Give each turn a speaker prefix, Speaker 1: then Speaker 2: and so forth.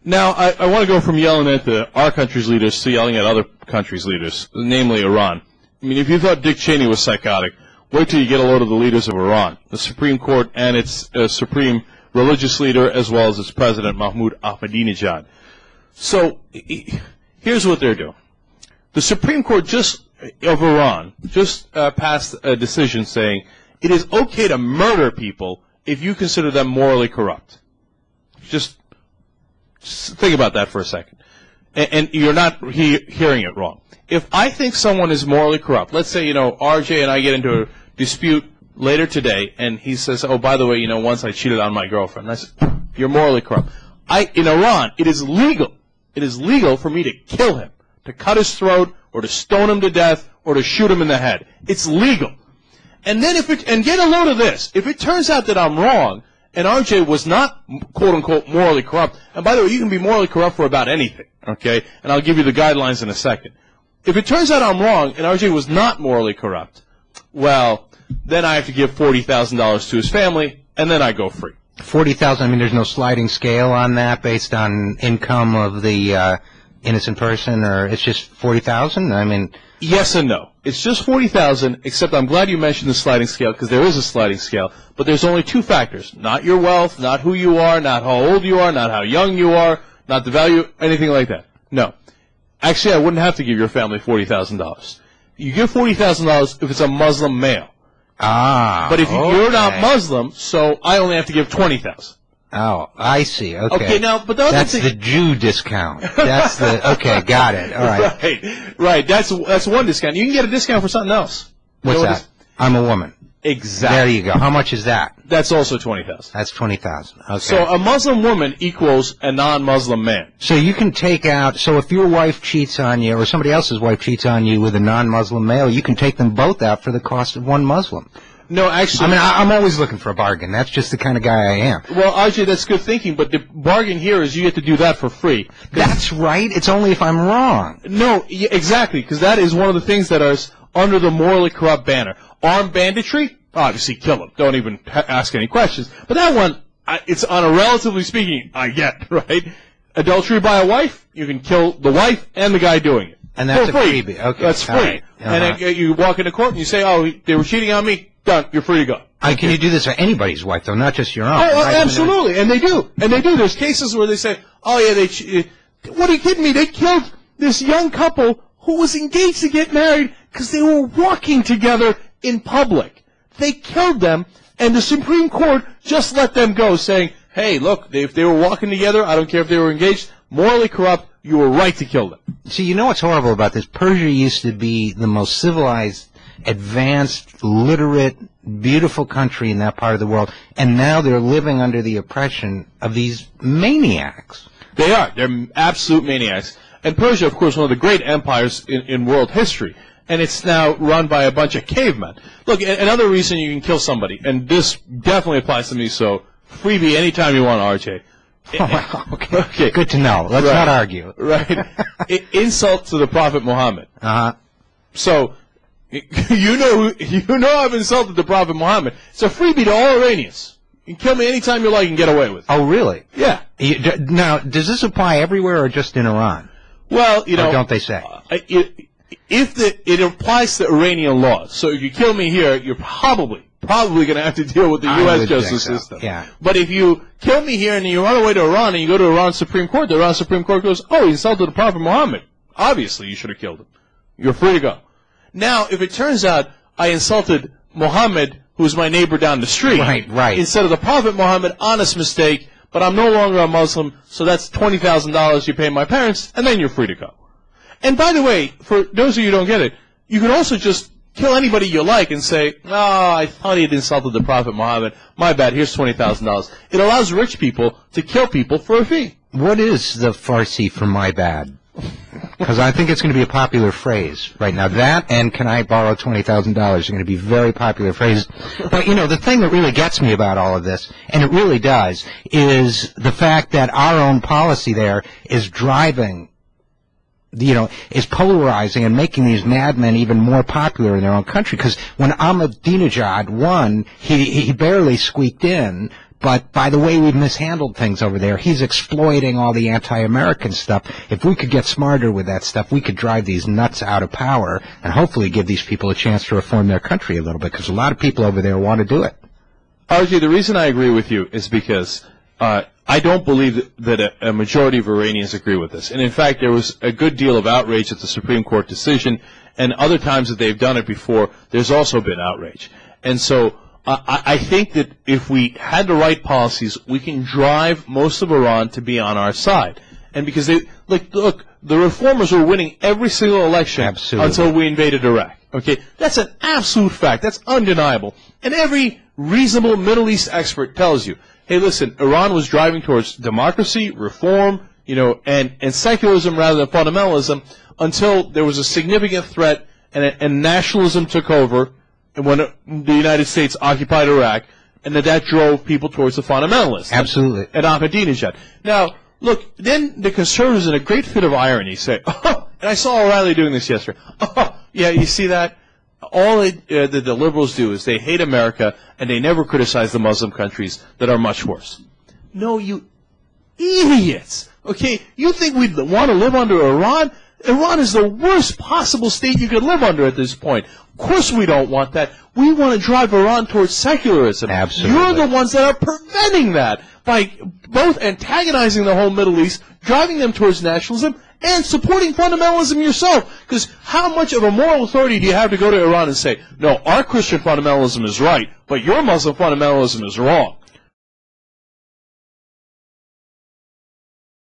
Speaker 1: Now, I want to go from yelling at our country's leaders to yelling at other countries' leaders, namely Iran. I mean, if you thought Dick Cheney was psychotic, wait till you get a load of the leaders of Iran, the Supreme Court and its supreme religious leader, as well as its president, Mahmoud Ahmadinejad. So, here's what they're doing. The Supreme Court of Iran just passed a decision saying it is okay to murder people if you consider them morally corrupt. Just think about that for a second. And you're not hearing it wrong. If I think someone is morally corrupt, let's say, RJ and I get into a dispute later today, and he says, oh, by the way, once I cheated on my girlfriend. And I said, you're morally corrupt. In Iran, it is legal. It is legal for me to kill him, to cut his throat, or to stone him to death, or to shoot him in the head. It's legal. And then and get a load of this. If it turns out that I'm wrong, and RJ was not, quote-unquote, morally corrupt, and by the way, you can be morally corrupt for about anything, okay? And I'll give you the guidelines in a second. If it turns out I'm wrong, and RJ was not morally corrupt, well, then I have to give $40,000 to his family, and then I go free.
Speaker 2: 40,000, I mean, there's no sliding scale on that based on income of the innocent person, or it's just 40,000? I mean...
Speaker 1: Yes and no. It's just 40,000, except I'm glad you mentioned the sliding scale, because there is a sliding scale, but there's only two factors. Not your wealth, not who you are, not how old you are, not how young you are, not the value, anything like that. No. Actually, I wouldn't have to give your family $40,000. You give $40,000 if it's a Muslim male.
Speaker 2: Ah,
Speaker 1: but if you're not Muslim, so I only have to give $20,000.
Speaker 2: Oh, I see. Okay.
Speaker 1: Okay, now, but the other
Speaker 2: that's
Speaker 1: thing,
Speaker 2: the Jew discount. That's the okay. Got it. All right.
Speaker 1: Right. That's one discount. You can get a discount for something else.
Speaker 2: What's that? I'm a woman.
Speaker 1: Exactly.
Speaker 2: There you go. How much is that?
Speaker 1: That's also $20,000.
Speaker 2: That's $20,000. Okay.
Speaker 1: So a Muslim woman equals a non-Muslim man.
Speaker 2: So you can take out. So if your wife cheats on you, or somebody else's wife cheats on you with a non-Muslim male, you can take them both out for the cost of one Muslim.
Speaker 1: No, actually...
Speaker 2: I mean, I'm always looking for a bargain. That's just the kind of guy I am.
Speaker 1: Well, RJ, that's good thinking, but the bargain here is you get to do that for free.
Speaker 2: That's right. It's only if I'm wrong.
Speaker 1: No, exactly, because that is one of the things that is under the morally corrupt banner. Armed banditry? Obviously, kill them. Don't even ask any questions. But that one, it's on a relatively speaking, I get, right? Adultery by a wife? You can kill the wife and the guy doing it.
Speaker 2: And that's
Speaker 1: for free.
Speaker 2: A freebie. Okay.
Speaker 1: That's free.
Speaker 2: Right.
Speaker 1: And then you walk into court and you say, oh, they were cheating on me. Done. You're free to go.
Speaker 2: Can you do this for anybody's wife, though, not just your own?
Speaker 1: Oh,
Speaker 2: right?
Speaker 1: absolutely. And they do. And they do. There's cases where they say, oh, yeah, what are you kidding me? They killed this young couple who was engaged to get married because they were walking together in public. They killed them, and the Supreme Court just let them go, saying, hey, look, if they were walking together, I don't care if they were engaged, morally corrupt, you were right to kill them.
Speaker 2: See, you know what's horrible about this? Persia used to be the most civilized, advanced, literate, beautiful country in that part of the world, and now they're living under the oppression of these maniacs.
Speaker 1: They are. They're absolute maniacs. And Persia, of course, one of the great empires in world history, and it's now run by a bunch of cavemen. Look, another reason you can kill somebody, and this definitely applies to me, so freebie anytime you want, RJ.
Speaker 2: Oh, wow. Okay. Good to know. Let's not argue.
Speaker 1: Right. Insult to the Prophet Muhammad.
Speaker 2: Uh-huh.
Speaker 1: So, you know I've insulted the Prophet Muhammad. It's a freebie to all Iranians. You can kill me anytime you like and get away with it.
Speaker 2: Oh, really?
Speaker 1: Yeah.
Speaker 2: Now, does this apply everywhere or just in Iran?
Speaker 1: Well, you know...
Speaker 2: Or don't they say?
Speaker 1: It applies to Iranian laws. So if you kill me here, you're probably going to have to deal with the U.S. justice system.
Speaker 2: Yeah.
Speaker 1: But if you kill me here and you run away to Iran and you go to Iran's Supreme Court, the Iran Supreme Court goes, oh, he insulted the Prophet Muhammad. Obviously, you should have killed him. You're free to go. Now, if it turns out I insulted Muhammad, who's my neighbor down the street,
Speaker 2: right,
Speaker 1: instead of the Prophet Muhammad, honest mistake, but I'm no longer a Muslim, so that's $20,000 you pay my parents, and then you're free to go. And by the way, for those of you who don't get it, you can also just kill anybody you like and say, oh, I thought he had insulted the Prophet Muhammad. My bad, here's $20,000. It allows rich people to kill people for a fee.
Speaker 2: What is the Farsi for my bad? Because I think it's going to be a popular phrase right now. That and can I borrow $20,000 are going to be very popular phrases. But, you know, the thing that really gets me about all of this, and it really does, is the fact that our own policy there is driving, you know, is polarizing and making these madmen even more popular in their own country. Because when Ahmadinejad won, he barely squeaked in. But by the way we've mishandled things over there, he's exploiting all the anti-American stuff. If we could get smarter with that stuff, we could drive these nuts out of power and hopefully give these people a chance to reform their country a little bit, because a lot of people over there want to do it.
Speaker 1: RJ, the reason I agree with you is because I don't believe that a majority of Iranians agree with this. And in fact, there was a good deal of outrage at the Supreme Court decision, and other times that they've done it before, there's also been outrage. And so I think that if we had the right policies, we can drive most of Iran to be on our side. And because they look, the reformers were winning every single election until we invaded Iraq. Okay, that's an absolute fact. That's undeniable. And every reasonable Middle East expert tells you, hey, listen, Iran was driving towards democracy, reform, and secularism rather than fundamentalism until there was a significant threat and nationalism took over. And when the United States occupied Iraq, and that drove people towards the fundamentalists.
Speaker 2: Absolutely.
Speaker 1: And Ahmadinejad. Now, look, then the conservatives, in a great fit of irony, say, oh, and I saw O'Reilly doing this yesterday, oh, yeah, you see that? All the liberals do is they hate America, and they never criticize the Muslim countries that are much worse. No, you idiots. Okay, you think we'd want to live under Iran? Iran is the worst possible state you could live under at this point. Of course we don't want that. We want to drive Iran towards secularism.
Speaker 2: Absolutely.
Speaker 1: You're the ones that are preventing that by both antagonizing the whole Middle East, driving them towards nationalism, and supporting fundamentalism yourself. Because how much of a moral authority do you have to go to Iran and say, no, our Christian fundamentalism is right, but your Muslim fundamentalism is wrong?